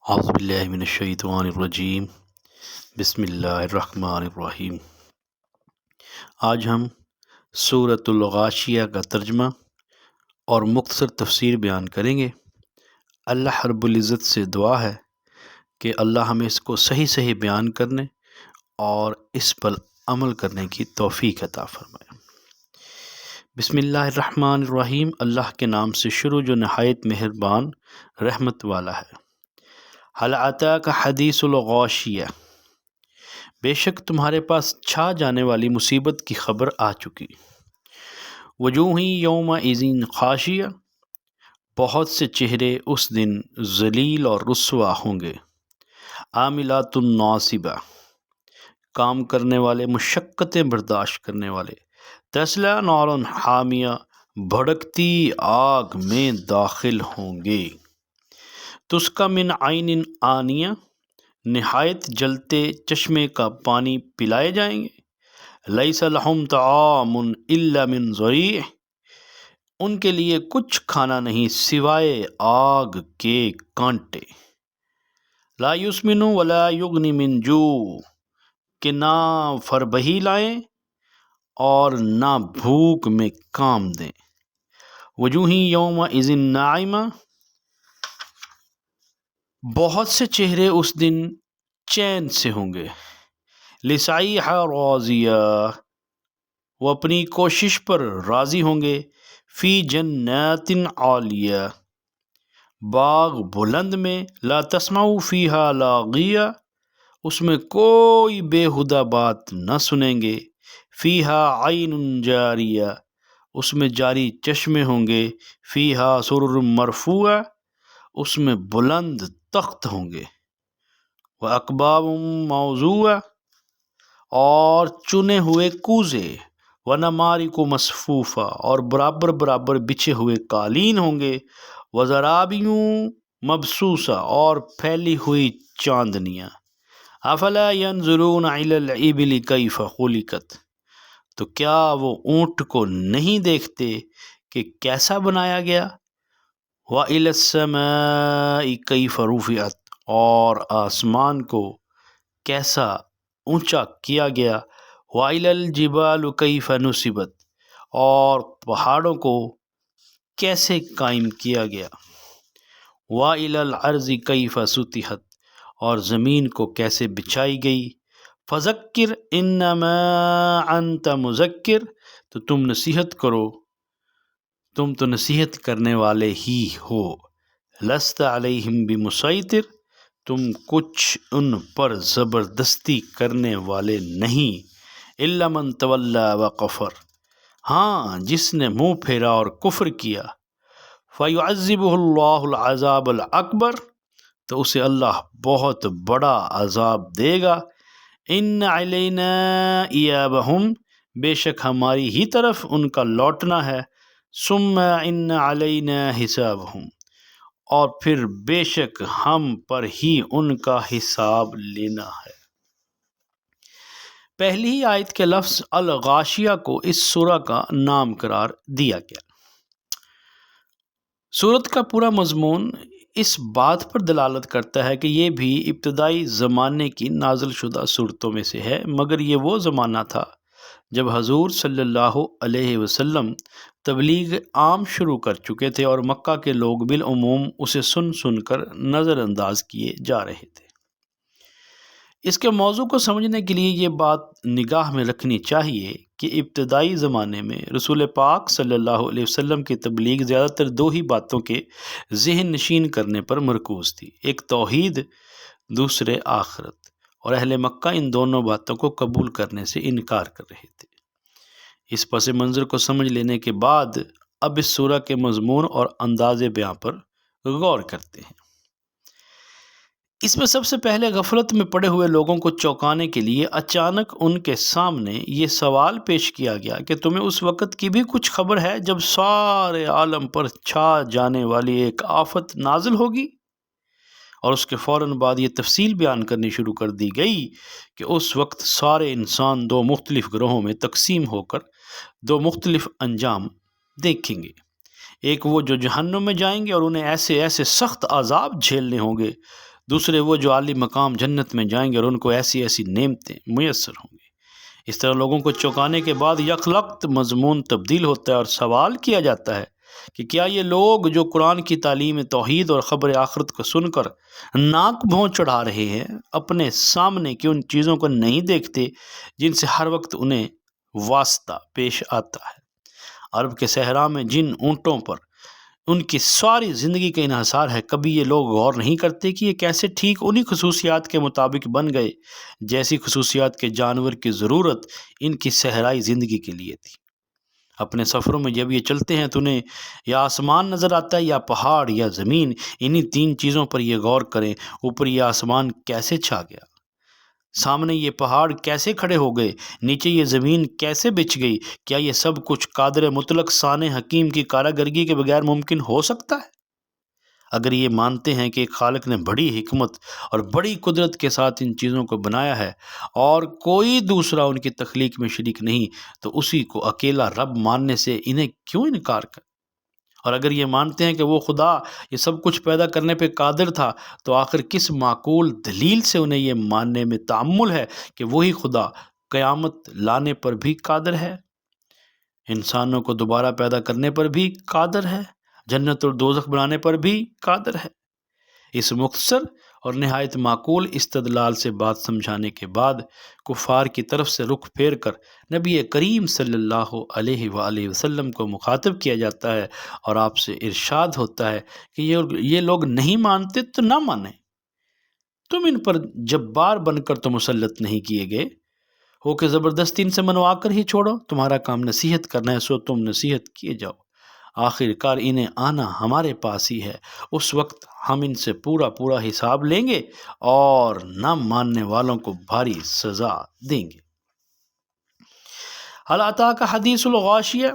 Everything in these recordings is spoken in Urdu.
اعوذ باللہ من الشیطان الرجیم بسم اللہ الرحمن الرحیم۔ آج ہم سورۃ الغاشیہ کا ترجمہ اور مختصر تفسیر بیان کریں گے۔ اللہ رب العزت سے دعا ہے کہ اللہ ہمیں اس کو صحیح بیان کرنے اور اس پر عمل کرنے کی توفیق عطا فرمائے۔ بسم اللہ الرحمن الرحیم، اللہ کے نام سے شروع جو نہایت مہربان رحمت والا ہے۔ هل اتاک حدیث الغاشیہ، بے شک تمہارے پاس چھا جانے والی مصیبت کی خبر آ چکی۔ وجوہ یومئذ خاشیہ، بہت سے چہرے اس دن ذلیل اور رسوا ہوں گے۔ عاملات ناصبہ، کام کرنے والے، مشقتیں برداشت کرنے والے۔ تصلی نارا حامیہ، بھڑکتی آگ میں داخل ہوں گے۔ تسقی من عین آنیہ، نہایت جلتے چشمے کا پانی پلائے جائیں گے۔ لیس لہم طعام الا من ضریع، ان کے لیے کچھ کھانا نہیں سوائے آگ کے کانٹے۔ لا یسمن ولا یغنی من جوع، کہ نہ فربہی لائیں اور نہ بھوک میں کام دیں۔ وجوہ یومئذ ناعمہ، بہت سے چہرے اس دن چین سے ہوں گے۔ لسعیہا راضیہ، وہ اپنی کوشش پر راضی ہوں گے۔ فی جنات عالیہ، باغ بلند میں۔ لا تسمع فیہا لاغیہ، اس میں کوئی بیہودہ بات نہ سنیں گے۔ فیہا عین جاریہ، اس میں جاری چشمے ہوں گے۔ فیہا سرر مرفوعہ، اس میں بلند تخت ہوں گے۔ وَأَكْوَابٌ مَوْضُوعَةٌ، اور چنے ہوئے کوزے۔ وَنَمَارِقُ مَصْفُوفَةٌ، اور برابر برابر بچھے ہوئے قالین ہوں گے۔ وَزَرَابِيُّ مَبْثُوثَةٌ، اور پھیلی ہوئی چاندنیاں۔ أَفَلَا يَنظُرُونَ إِلَى الْإِبِلِ كَيْفَ خُلِقَتْ، تو کیا وہ اونٹ کو نہیں دیکھتے کہ کیسا بنایا گیا۔ وَإِلَى السَّمَاءِ كَيْفَ رُفِعَتْ، اور آسمان کو کیسا اونچا کیا گیا۔ وَإِلَى الْجِبَالِ كَيْفَ نُصِبَتْ، اور پہاڑوں کو کیسے قائم کیا گیا۔ وَإِلَى الْأَرْضِ كَيْفَ سُطِحَتْ، اور زمین کو کیسے بچھائی گئی۔ فَذَكِّرْ إِنَّمَا أَنْتَ مُذَكِّرٌ، تو تم نصیحت کرو، تم تو نصیحت کرنے والے ہی ہو۔ لست علیہم بمسیطر، تم کچھ ان پر زبردستی کرنے والے نہیں۔ الا من تولی وکفر، ہاں جس نے منہ پھیرا اور کفر کیا۔ فیعذبہ اللہ العذاب الاکبر، تو اسے اللہ بہت بڑا عذاب دے گا۔ ان علینا ایابہم، بے شک ہماری ہی طرف ان کا لوٹنا ہے۔ ثم ان علینا حسابہم، اور پھر بے شک ہم پر ہی ان کا حساب لینا ہے۔ پہلی ہی آیت کے لفظ الغاشیہ کو اس سورہ کا نام قرار دیا گیا۔ سورت کا پورا مضمون اس بات پر دلالت کرتا ہے کہ یہ بھی ابتدائی زمانے کی نازل شدہ صورتوں میں سے ہے، مگر یہ وہ زمانہ تھا جب حضور صلی اللہ علیہ وسلم تبلیغ عام شروع کر چکے تھے اور مکہ کے لوگ بالعموم اسے سن سن کر نظر انداز کیے جا رہے تھے۔ اس کے موضوع کو سمجھنے کے لیے یہ بات نگاہ میں رکھنی چاہیے کہ ابتدائی زمانے میں رسول پاک صلی اللہ علیہ وسلم کی تبلیغ زیادہ تر دو ہی باتوں کے ذہن نشین کرنے پر مرکوز تھی، ایک توحید، دوسرے آخرت، اور اہل مکہ ان دونوں باتوں کو قبول کرنے سے انکار کر رہے تھے۔ اس پس منظر کو سمجھ لینے کے بعد اب اس سورہ کے مضمون اور انداز بیاں پر غور کرتے ہیں۔ اس میں سب سے پہلے غفلت میں پڑے ہوئے لوگوں کو چونکانے کے لیے اچانک ان کے سامنے یہ سوال پیش کیا گیا کہ تمہیں اس وقت کی بھی کچھ خبر ہے جب سارے عالم پر چھا جانے والی ایک آفت نازل ہوگی؟ اور اس کے فوراً بعد یہ تفصیل بیان کرنی شروع کر دی گئی کہ اس وقت سارے انسان دو مختلف گروہوں میں تقسیم ہو کر دو مختلف انجام دیکھیں گے۔ ایک وہ جو جہنم میں جائیں گے اور انہیں ایسے ایسے سخت عذاب جھیلنے ہوں گے دوسرے وہ جو عالی مقام جنت میں جائیں گے اور ان کو ایسی ایسی نعمتیں میسر ہوں گی۔ اس طرح لوگوں کو چونکانے کے بعد یکلخت مضمون تبدیل ہوتا ہے اور سوال کیا جاتا ہے کہ کیا یہ لوگ جو قرآن کی تعلیم توحید اور خبر آخرت کو سن کر ناک بھون چڑھا رہے ہیں، اپنے سامنے کی ان چیزوں کو نہیں دیکھتے جن سے ہر وقت انہیں واسطہ پیش آتا ہے؟ عرب کے صحرا میں جن اونٹوں پر ان کی ساری زندگی کا انحصار ہے، کبھی یہ لوگ غور نہیں کرتے کہ یہ کیسے ٹھیک انہی خصوصیات کے مطابق بن گئے جیسی خصوصیات کے جانور کی ضرورت ان کی صحرائی زندگی کے لیے تھی۔ اپنے سفروں میں جب یہ چلتے ہیں تو انہیں یا آسمان نظر آتا ہے یا پہاڑ یا زمین، انہی تین چیزوں پر یہ غور کریں۔ اوپر یہ آسمان کیسے چھا گیا، سامنے یہ پہاڑ کیسے کھڑے ہو گئے، نیچے یہ زمین کیسے بچھ گئی؟ کیا یہ سب کچھ قادر مطلق ثانی حکیم کی کارآگرگی کے بغیر ممکن ہو سکتا ہے؟ اگر یہ مانتے ہیں کہ ایک خالق نے بڑی حکمت اور بڑی قدرت کے ساتھ ان چیزوں کو بنایا ہے اور کوئی دوسرا ان کی تخلیق میں شریک نہیں، تو اسی کو اکیلا رب ماننے سے انہیں کیوں انکار کر؟ اور اگر یہ مانتے ہیں کہ وہ خدا یہ سب کچھ پیدا کرنے پہ قادر تھا، تو آخر کس معقول دلیل سے انہیں یہ ماننے میں تأمل ہے کہ وہی خدا قیامت لانے پر بھی قادر ہے، انسانوں کو دوبارہ پیدا کرنے پر بھی قادر ہے، جنت اور دوزخ بنانے پر بھی قادر ہے؟ اس مختصر اور نہایت معقول استدلال سے بات سمجھانے کے بعد کفار کی طرف سے رخ پھیر کر نبی کریم صلی اللہ علیہ وآلہ وسلم کو مخاطب کیا جاتا ہے اور آپ سے ارشاد ہوتا ہے کہ یہ لوگ نہیں مانتے تو نہ مانیں، تم ان پر جبار بن کر تو مسلط نہیں کیے گئے ہو کہ زبردستی ان سے منوا کر ہی چھوڑو، تمہارا کام نصیحت کرنا ہے، سو تم نصیحت کیے جاؤ، آخر کار انہیں آنا ہمارے پاس ہی ہے، اس وقت ہم ان سے پورا حساب لیں گے اور نہ ماننے والوں کو بھاری سزا دیں گے۔ حل اتاک حدیث الغاشیہ،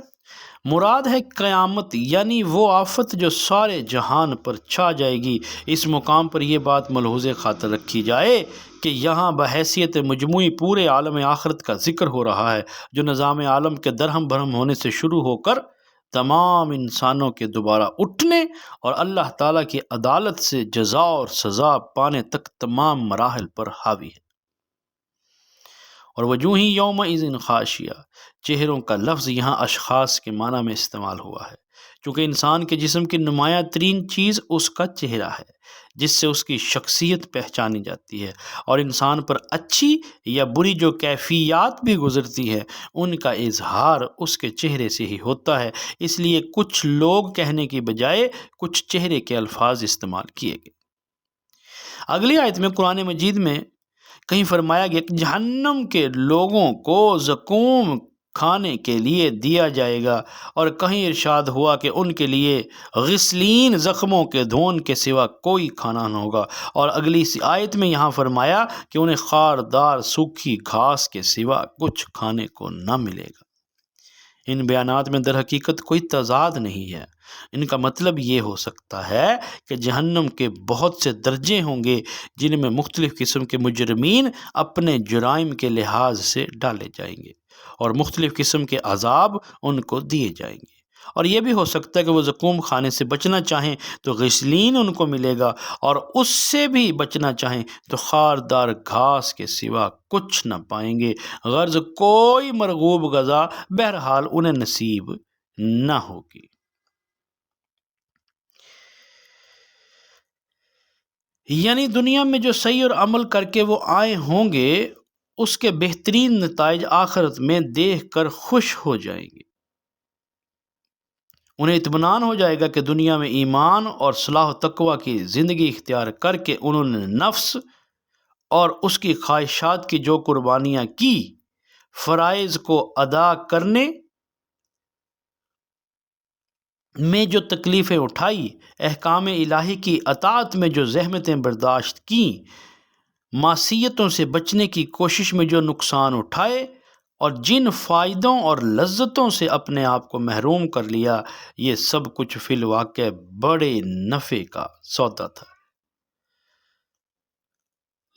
مراد ہے قیامت، یعنی وہ آفت جو سارے جہان پر چھا جائے گی۔ اس مقام پر یہ بات ملحوظ خاطر رکھی جائے کہ یہاں بحیثیت مجموعی پورے عالم آخرت کا ذکر ہو رہا ہے، جو نظام عالم کے درہم بھرم ہونے سے شروع ہو کر تمام انسانوں کے دوبارہ اٹھنے اور اللہ تعالیٰ کی عدالت سے جزا اور سزا پانے تک تمام مراحل پر حاوی ہے۔ اور وجوہ یومئذ خاشیہ، چہروں کا لفظ یہاں اشخاص کے معنی میں استعمال ہوا ہے، چونکہ انسان کے جسم کی نمایاں ترین چیز اس کا چہرہ ہے، جس سے اس کی شخصیت پہچانی جاتی ہے، اور انسان پر اچھی یا بری جو کیفیات بھی گزرتی ہے ان کا اظہار اس کے چہرے سے ہی ہوتا ہے۔ اس لیے کچھ لوگ کہنے کی بجائے کچھ چہرے کے الفاظ استعمال کیے گئے۔ اگلی آیت میں قرآن مجید میں کہیں فرمایا گیا کہ جہنم کے لوگوں کو زقوم کھانے کے لیے دیا جائے گا، اور کہیں ارشاد ہوا کہ ان کے لیے غسلین زخموں کے دھون کے سوا کوئی کھانا نہ ہوگا، اور اگلی سی آیت میں یہاں فرمایا کہ انہیں خاردار سوکھی گھاس کے سوا کچھ کھانے کو نہ ملے گا۔ ان بیانات میں در حقیقت کوئی تضاد نہیں ہے، ان کا مطلب یہ ہو سکتا ہے کہ جہنم کے بہت سے درجے ہوں گے جن میں مختلف قسم کے مجرمین اپنے جرائم کے لحاظ سے ڈالے جائیں گے اور مختلف قسم کے عذاب ان کو دیے جائیں گے، اور یہ بھی ہو سکتا ہے کہ وہ زقوم کھانے سے بچنا چاہیں تو غسلین ان کو ملے گا، اور اس سے بھی بچنا چاہیں تو خاردار گھاس کے سوا کچھ نہ پائیں گے، غرض کوئی مرغوب غذا بہرحال انہیں نصیب نہ ہوگی۔ یعنی دنیا میں جو صحیح اور عمل کر کے وہ آئے ہوں گے اس کے بہترین نتائج آخرت میں دیکھ کر خوش ہو جائیں گے، انہیں اطمینان ہو جائے گا کہ دنیا میں ایمان اور صلاح و تقوی کی زندگی اختیار کر کے انہوں نے نفس اور اس کی خواہشات کی جو قربانیاں کی، فرائض کو ادا کرنے میں جو تکلیفیں اٹھائی، احکام الہی کی اطاعت میں جو زحمتیں برداشت کیں، معصیتوں سے بچنے کی کوشش میں جو نقصان اٹھائے، اور جن فائدوں اور لذتوں سے اپنے آپ کو محروم کر لیا، یہ سب کچھ فی الواقع بڑے نفع کا سودا تھا۔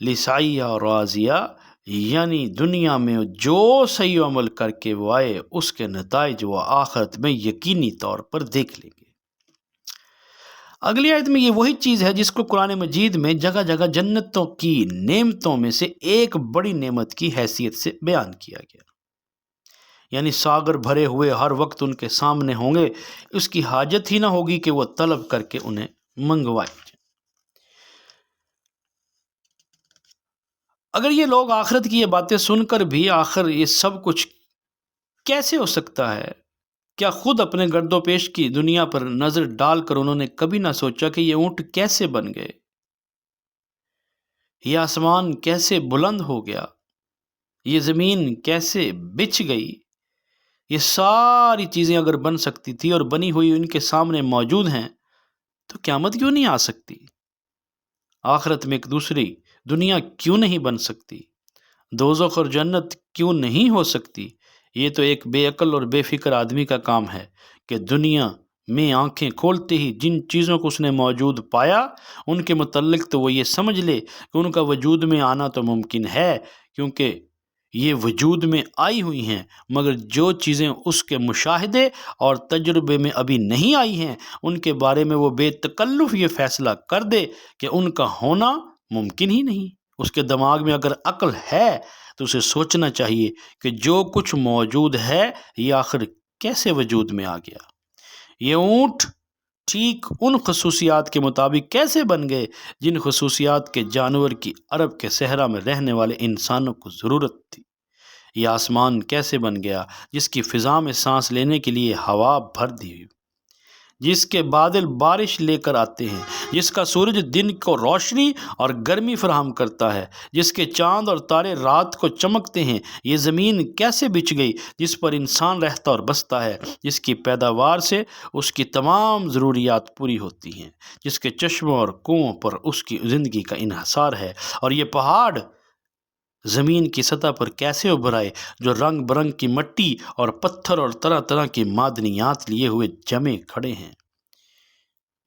لسعیہ راضیہ، یعنی دنیا میں جو صحیح عمل کر کے وہ آئے اس کے نتائج وہ آخرت میں یقینی طور پر دیکھ لیں گے۔ اگلی آیت میں یہ وہی چیز ہے جس کو قرآن مجید میں جگہ جگہ جنتوں کی نعمتوں میں سے ایک بڑی نعمت کی حیثیت سے بیان کیا گیا، یعنی ساگر بھرے ہوئے ہر وقت ان کے سامنے ہوں گے، اس کی حاجت ہی نہ ہوگی کہ وہ طلب کر کے انہیں منگوائے۔ اگر یہ لوگ آخرت کی یہ باتیں سن کر بھی آخر یہ سب کچھ کیسے ہو سکتا ہے، کیا خود اپنے گرد و پیش کی دنیا پر نظر ڈال کر انہوں نے کبھی نہ سوچا کہ یہ اونٹ کیسے بن گئے، یہ آسمان کیسے بلند ہو گیا، یہ زمین کیسے بچھ گئی؟ یہ ساری چیزیں اگر بن سکتی تھی اور بنی ہوئی ان کے سامنے موجود ہیں تو قیامت کیوں نہیں آ سکتی؟ آخرت میں ایک دوسری دنیا کیوں نہیں بن سکتی؟ دوزخ اور جنت کیوں نہیں ہو سکتی؟ یہ تو ایک بے عقل اور بے فکر آدمی کا کام ہے کہ دنیا میں آنکھیں کھولتے ہی جن چیزوں کو اس نے موجود پایا ان کے متعلق تو وہ یہ سمجھ لے کہ ان کا وجود میں آنا تو ممکن ہے، کیونکہ یہ وجود میں آئی ہوئی ہیں، مگر جو چیزیں اس کے مشاہدے اور تجربے میں ابھی نہیں آئی ہیں ان کے بارے میں وہ بے تکلف یہ فیصلہ کر دے کہ ان کا ہونا ممکن ہی نہیں۔ اس کے دماغ میں اگر عقل ہے تو اسے سوچنا چاہیے کہ جو کچھ موجود ہے یہ آخر کیسے وجود میں آ گیا؟ یہ اونٹ ٹھیک ان خصوصیات کے مطابق کیسے بن گئے جن خصوصیات کے جانور کی عرب کے صحرا میں رہنے والے انسانوں کو ضرورت تھی؟ یہ آسمان کیسے بن گیا جس کی فضا میں سانس لینے کے لیے ہوا بھر دی ہوئی، جس کے بادل بارش لے کر آتے ہیں، جس کا سورج دن کو روشنی اور گرمی فراہم کرتا ہے، جس کے چاند اور تارے رات کو چمکتے ہیں؟ یہ زمین کیسے بچھ گئی جس پر انسان رہتا اور بستا ہے، جس کی پیداوار سے اس کی تمام ضروریات پوری ہوتی ہیں، جس کے چشموں اور کنوؤں پر اس کی زندگی کا انحصار ہے؟ اور یہ پہاڑ زمین کی سطح پر کیسے ابھر آئے جو رنگ برنگ کی مٹی اور پتھر اور طرح طرح کی معدنیات لیے ہوئے جمے کھڑے ہیں؟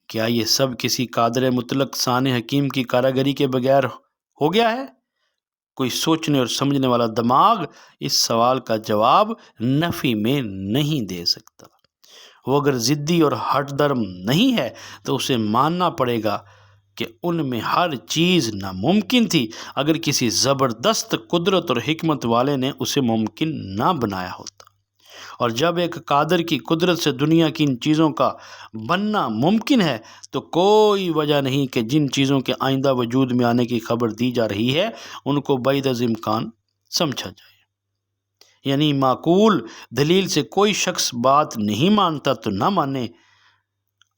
کیا یہ سب کسی قادر مطلق ثانی حکیم کی کاراگری کے بغیر ہو گیا ہے؟ کوئی سوچنے اور سمجھنے والا دماغ اس سوال کا جواب نفی میں نہیں دے سکتا۔ وہ اگر ضدی اور ہٹ درم نہیں ہے تو اسے ماننا پڑے گا کہ ان میں ہر چیز ناممکن تھی اگر کسی زبردست قدرت اور حکمت والے نے اسے ممکن نہ بنایا ہوتا، اور جب ایک قادر کی قدرت سے دنیا کی ان چیزوں کا بننا ممکن ہے تو کوئی وجہ نہیں کہ جن چیزوں کے آئندہ وجود میں آنے کی خبر دی جا رہی ہے ان کو بعید از امکان سمجھا جائے۔ یعنی معقول دلیل سے کوئی شخص بات نہیں مانتا تو نہ مانے۔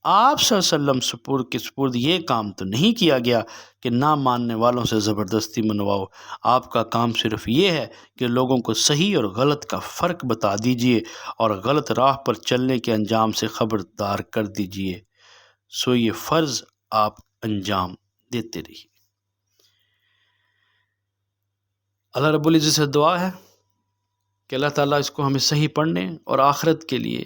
آپ صلی اللہ علیہ وسلم کے سپرد یہ کام تو نہیں کیا گیا کہ نہ ماننے والوں سے زبردستی منواؤ۔ آپ کا کام صرف یہ ہے کہ لوگوں کو صحیح اور غلط کا فرق بتا دیجئے اور غلط راہ پر چلنے کے انجام سے خبردار کر دیجئے، سو یہ فرض آپ انجام دیتے رہیے۔ اللہ رب العزت سے دعا ہے کہ اللہ تعالیٰ اس کو ہمیں صحیح پڑھنے اور آخرت کے لیے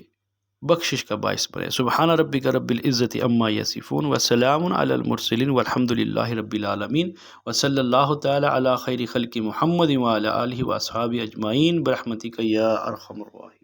بخشش کا باعث بنے۔ سبحان ربک رب العزت عما یصفون وسلام علی المرسلین والحمد للہ رب العالمین وصلی اللہ تعالی علی خیر خلق محمد وعلی آلہ واصحابہ اجمعین برحمتک یا ارحم الراحمین۔